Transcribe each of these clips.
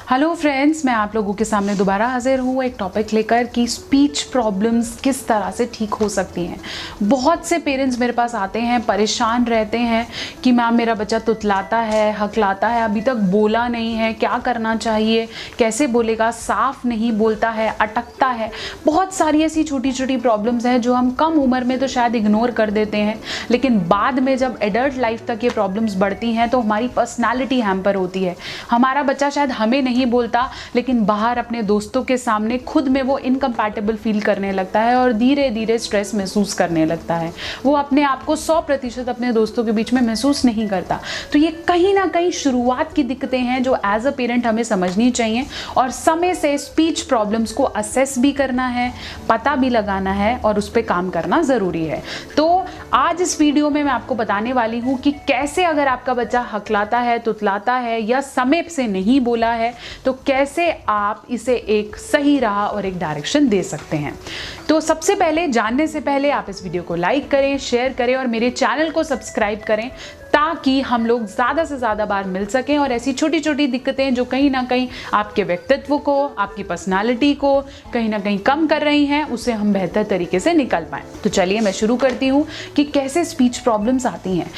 Hello friends, मैं आप लोगों के सामने दोबारा हाजिर हूँ एक टॉपिक लेकर कि स्पीच प्रॉब्लम्स किस तरह से ठीक हो सकती हैं। बहुत से पेरेंट्स मेरे पास आते हैं, परेशान रहते हैं कि मैम मेरा बच्चा तुतलाता है, हकलाता है, अभी तक बोला नहीं है, क्या करना चाहिए, कैसे बोलेगा, साफ नहीं बोलता है, अटकता है। बहुत सारी ऐसी छोटी छोटी प्रॉब्लम्स हैं जो हम कम उम्र में तो शायद इग्नोर कर देते हैं, लेकिन बाद में जब एडल्ट लाइफ तक ये प्रॉब्लम्स बढ़ती हैं तो हमारी पर्सनैलिटी हैम्पर होती है। हमारा बच्चा शायद हमें नहीं बोलता, लेकिन बाहर अपने दोस्तों के सामने खुद में वो इनकम्पैटिबल फील करने लगता है और धीरे धीरे स्ट्रेस महसूस करने लगता है। वो अपने आप को 100% अपने दोस्तों के बीच में महसूस नहीं करता। तो ये कहीं ना कहीं शुरुआत की दिक्कतें हैं जो एज अ पेरेंट हमें समझनी चाहिए और समय से स्पीच प्रॉब्लम्स को असेस भी करना है, पता भी लगाना है और उस पर काम करना ज़रूरी है। तो आज इस वीडियो में मैं आपको बताने वाली हूँ कि कैसे अगर आपका बच्चा हकलाता है, तुतलाता है या समय से नहीं बोला है तो कैसे आप इसे एक सही राह और एक डायरेक्शन दे सकते हैं। तो सबसे पहले जानने से पहले आप इस वीडियो को लाइक करें, शेयर करें और मेरे चैनल को सब्सक्राइब करें ताकि हम लोग ज़्यादा से ज़्यादा बार मिल सकें और ऐसी छोटी छोटी दिक्कतें जो कहीं ना कहीं आपके व्यक्तित्व को, आपकी पर्सनालिटी को कहीं ना कहीं कम कर रही हैं, उसे हम बेहतर तरीके से निकल पाएँ। तो चलिए मैं शुरू करती हूँ कि कैसे स्पीच प्रॉब्लम्स आती हैं।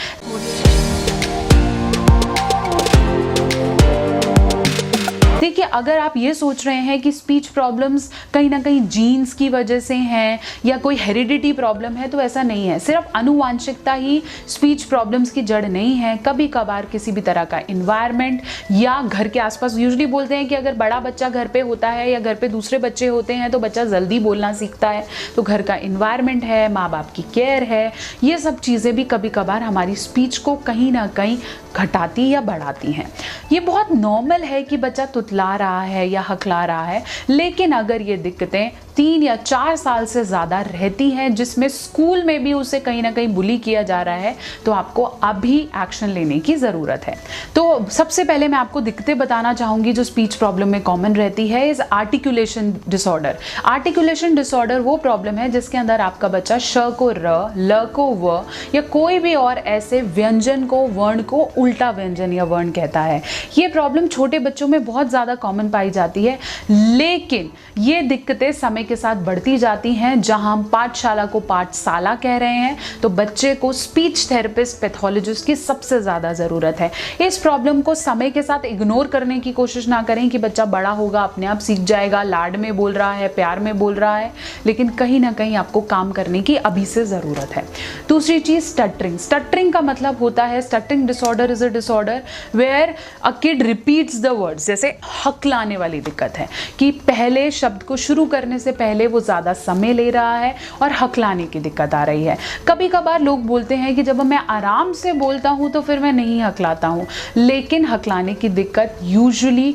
देखिए, अगर आप ये सोच रहे हैं कि स्पीच प्रॉब्लम्स कहीं ना कहीं जीन्स की वजह से हैं या कोई हेरिडिटी प्रॉब्लम है, तो ऐसा नहीं है। सिर्फ आनुवांशिकता ही स्पीच प्रॉब्लम्स की जड़ नहीं है। कभी कभार किसी भी तरह का इन्वायरमेंट या घर के आसपास, यूजुअली बोलते हैं कि अगर बड़ा बच्चा घर पे होता है या घर पे दूसरे बच्चे होते हैं तो बच्चा जल्दी बोलना सीखता है। तो घर का इन्वायरमेंट है, माँ बाप की केयर है, ये सब चीज़ें भी कभी कभार हमारी स्पीच को कहीं ना कहीं घटाती या बढ़ाती हैं। ये बहुत नॉर्मल है कि बच्चा तुतला रहा है या हकला रहा है, लेकिन अगर ये दिक्कतें 3 या 4 साल से ज़्यादा रहती हैं, जिसमें स्कूल में भी उसे कहीं ना कहीं बुली किया जा रहा है, तो आपको अभी एक्शन लेने की ज़रूरत है। तो सबसे पहले मैं आपको दिक्कतें बताना चाहूँगी जो स्पीच प्रॉब्लम में कॉमन रहती है, is articulation disorder. Articulation disorder वो प्रॉब्लम है जिसके अंदर आपका बच्चा श को र, ल को व या कोई भी और ऐसे व्यंजन को, वर्ण को उल्टा व्यंजन या वर्ण कहता है। ये प्रॉब्लम छोटे बच्चों में बहुत ज़्यादा कॉमन पाई जाती है, लेकिन ये दिक्कतें समय के साथ बढ़ती जाती हैं। जहां हम पाठशाला को पाठशाला कह रहे हैं, तो बच्चे को स्पीच थेरेपिस्ट, पैथोलॉजिस्ट की सबसे ज़्यादा ज़रूरत है। इस प्रॉब्लम को समय के साथ इग्नोर करने की कोशिश ना करें कि बच्चा बड़ा होगा, अपने आप सीख जाएगा, लाड में बोल रहा है, प्यार में बोल रहा है, लेकिन कहीं ना कहीं आपको काम करने की अभी से ज़रूरत है। दूसरी चीज़, स्टटरिंग। स्टटरिंग का मतलब होता है, stuttering disorder is a disorder where a kid repeats the words. जैसे हकलाने वाली दिक्कत है कि पहले शब्द को शुरू करने से पहले वो ज़्यादा समय ले रहा है और हकलाने की दिक्कत आ रही है। कभी कभार लोग बोलते हैं कि जब मैं आराम से बोलता हूँ तो फिर मैं नहीं हकलाता हूँ, लेकिन हकलाने की दिक्कत यूजुअली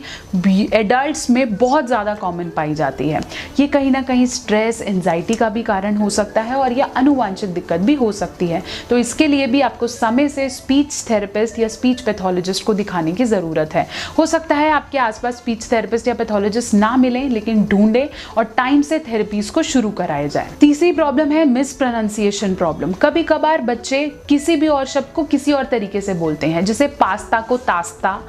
एडल्ट्स में बहुत ज़्यादा कॉमन पाई जाती है। ये कहीं ना कहीं स्ट्रेस, एंजाइटी का भी कारण हो सकता है और यह आनुवांशिक दिक्कत भी हो सकती है। तो इसके लिए भी आपको समय से स्पीच थेरेपिस्ट या स्पीच पैथोलॉजिस्ट को दिखाने की ज़रूरत है। हो सकता है आपके आसपास स्पीच थेरेपिस्ट या पैथोलॉजिस्ट ना मिलें, लेकिन ढूंढें और टाइम से थेरेपीज को शुरू कराया जाए। तीसरी प्रॉब्लम है मिस प्रोनाउंसिएशन प्रॉब्लम। कभी कभार बच्चे किसी भी और शब्द को किसी और तरीके से बोलते हैं, जैसे पास्ता को तास्ता,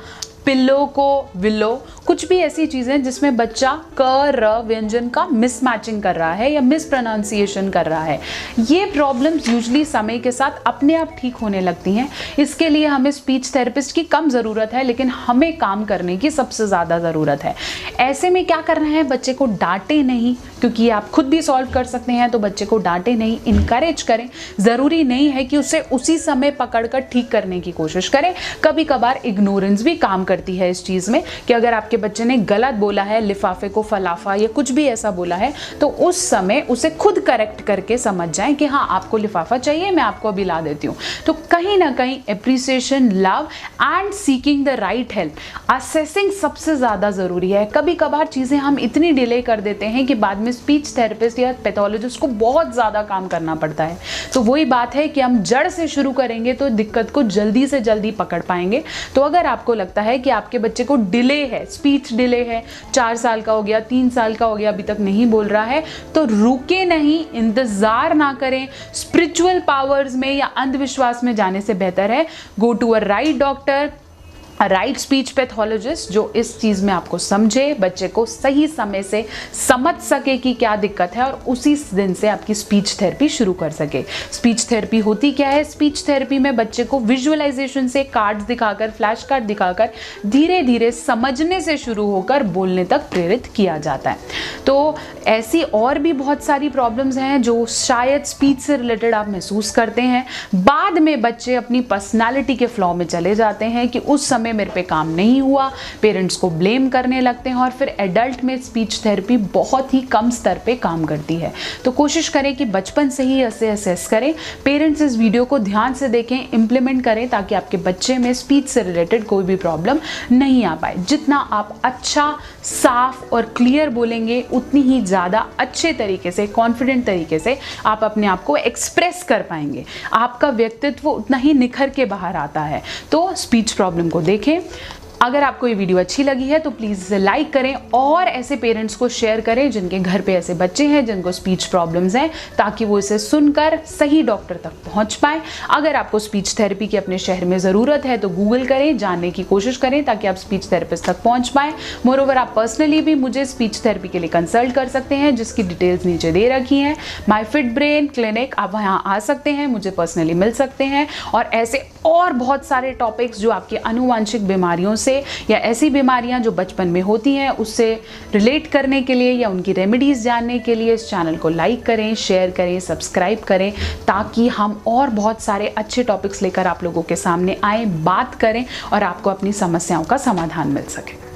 पिल्लो को विलो, कुछ भी ऐसी चीज़ें जिसमें बच्चा क र व्यंजन का मिसमैचिंग कर रहा है या मिस प्रोनाउंसिएशन कर रहा है। ये प्रॉब्लम्स यूजुअली समय के साथ अपने आप ठीक होने लगती हैं। इसके लिए हमें स्पीच थेरेपिस्ट की कम ज़रूरत है, लेकिन हमें काम करने की सबसे ज़्यादा ज़रूरत है। ऐसे में क्या करना है, बच्चे को डांटे नहीं, क्योंकि आप खुद भी सॉल्व कर सकते हैं, तो बच्चे को डांटे नहीं, इनकरेज करें। ज़रूरी नहीं है कि उसे उसी समय पकड़कर ठीक करने की कोशिश करें। कभी कभार इग्नोरेंस भी काम करती है इस चीज़ में कि अगर आपके बच्चे ने गलत बोला है, लिफाफे को फलाफा या कुछ भी ऐसा बोला है, तो उस समय उसे खुद करेक्ट करके समझ जाएं कि हाँ आपको लिफाफा चाहिए, मैं आपको अभी ला देती हूँ। तो कहीं ना कहीं appreciation, love and seeking the right help, assessing सबसे ज़्यादा ज़रूरी है। कभी कभार चीज़ें हम इतनी डिले कर देते हैं कि बाद में स्पीच थेरेपिस्ट या पैथोलॉजिस्ट को बहुत ज़्यादा काम करना पड़ता है। तो वही बात है कि हम जड़ से शुरू करेंगे तो दिक्कत को जल्दी से जल्दी पकड़ पाएंगे। तो अगर आपको लगता है कि आपके बच्चे को डिले है, स्पीच डिले है, 4 साल का हो गया, 3 साल का हो गया, अभी तक नहीं बोल रहा है, तो रुके नहीं, इंतजार ना करें। स्पिरिचुअल पावर्स में या अंधविश्वास में जाने से बेहतर है go to a right doctor, right speech pathologist जो इस चीज़ में आपको समझे, बच्चे को सही समय से समझ सके कि क्या दिक्कत है और उसी दिन से आपकी स्पीच थेरेपी शुरू कर सके। स्पीच थेरेपी होती क्या है? स्पीच थेरेपी में बच्चे को विजुअलाइजेशन से, कार्ड्स दिखाकर, फ्लैश कार्ड दिखाकर धीरे धीरे समझने से शुरू होकर बोलने तक प्रेरित किया जाता है। तो ऐसी और भी बहुत सारी प्रॉब्लम्स हैं जो शायद स्पीच से रिलेटेड आप महसूस करते हैं। बाद में बच्चे अपनी पर्सनालिटी के फ्लॉ में चले जाते हैं कि उस समय मेरे पे काम नहीं हुआ, पेरेंट्स को ब्लेम करने लगते हैं और फिर एडल्ट में स्पीच थेरेपी बहुत ही कम स्तर पे काम करती है। तो कोशिश करें कि बचपन से ही इसे असेस करें। पेरेंट्स इस वीडियो को ध्यान से देखें, इंप्लीमेंट करें ताकि आपके बच्चे में स्पीच से रिलेटेड कोई भी प्रॉब्लम नहीं आ पाए। जितना आप अच्छा, साफ और क्लियर बोलेंगे उतनी ही ज़्यादा अच्छे तरीके से, कॉन्फिडेंट तरीके से आप अपने आप को एक्सप्रेस कर पाएंगे। आपका व्यक्तित्व उतना ही निखर के बाहर आता है। तो स्पीच प्रॉब्लम को देखें। अगर आपको ये वीडियो अच्छी लगी है तो प्लीज़ इसे लाइक करें और ऐसे पेरेंट्स को शेयर करें जिनके घर पे ऐसे बच्चे हैं जिनको स्पीच प्रॉब्लम्स हैं, ताकि वो इसे सुनकर सही डॉक्टर तक पहुंच पाएं। अगर आपको स्पीच थेरेपी की अपने शहर में ज़रूरत है तो गूगल करें, जानने की कोशिश करें ताकि आप स्पीच थेरेपिस्ट तक पहुंच पाएं। मोरओवर आप पर्सनली भी मुझे स्पीच थेरेपी के लिए कंसल्ट कर सकते हैं, जिसकी डिटेल्स नीचे दे रखी हैं। माई फिट ब्रेन क्लिनिक, आप यहाँ आ सकते हैं, मुझे पर्सनली मिल सकते हैं और ऐसे और बहुत सारे टॉपिक्स जो आपकी आनुवांशिक बीमारियों से या ऐसी बीमारियां जो बचपन में होती हैं उससे रिलेट करने के लिए या उनकी रेमेडीज जानने के लिए इस चैनल को लाइक करें, शेयर करें, सब्सक्राइब करें, ताकि हम और बहुत सारे अच्छे टॉपिक्स लेकर आप लोगों के सामने आए, बात करें और आपको अपनी समस्याओं का समाधान मिल सके।